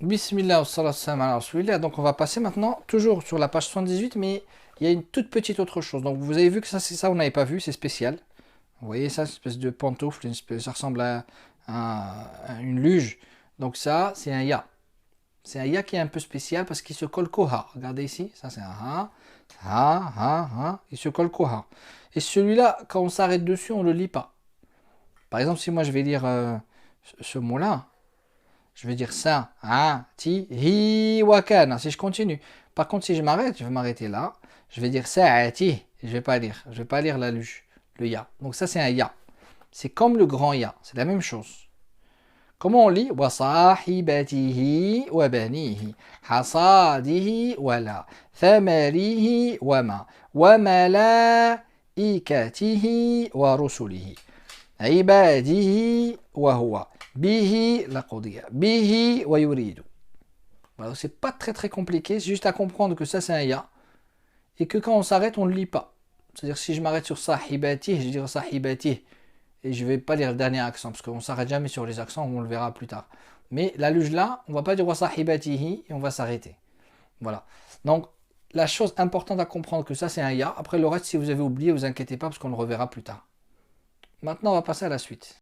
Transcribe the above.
Bismillah, wa salatu salam ala rasulillah. Donc on va passer maintenant, toujours sur la page 78, mais il y a une toute petite autre chose. Donc vous avez vu que ça, c'est ça, on n'avait pas vu, c'est spécial. Vous voyez ça, une espèce de pantoufle, ça ressemble à une luge. Donc ça, c'est un ya. C'est un ya qui est un peu spécial parce qu'il se colle qu'au ha. Regardez ici, ça c'est un ha. Il se colle qu'au ha. Et celui-là, quand on s'arrête dessus, on ne le lit pas. Par exemple, si moi je vais lire ce mot-là, je vais dire ça, ti, hi, wakana, si je continue. Par contre, si je m'arrête, je vais m'arrêter là, je vais dire ça, ti, je vais pas lire la luge, le ya. Donc ça, c'est un ya. C'est comme le grand ya, c'est la même chose. Comment on lit wa sahibatihi wa banihi, hasadihi wa la, thamarihi wa ma, wa malaikatihi wa rusulihi. عباده وهو به لقضي به ويريد. Voilà, c'est pas très compliqué, c'est juste à comprendre que ça c'est un ya et que quand on s'arrête on ne lit pas. C'est-à-dire si je m'arrête sur sahibati, je vais dire sahibati et je vais pas lire le dernier accent parce qu'on s'arrête jamais sur les accents, on le verra plus tard. Mais la luge là, on va pas dire sahibatihi et on va s'arrêter. Voilà. Donc la chose importante à comprendre que ça c'est un ya. Après le reste si vous avez oublié, vous inquiétez pas parce qu'on le reverra plus tard. Maintenant on va passer à la suite.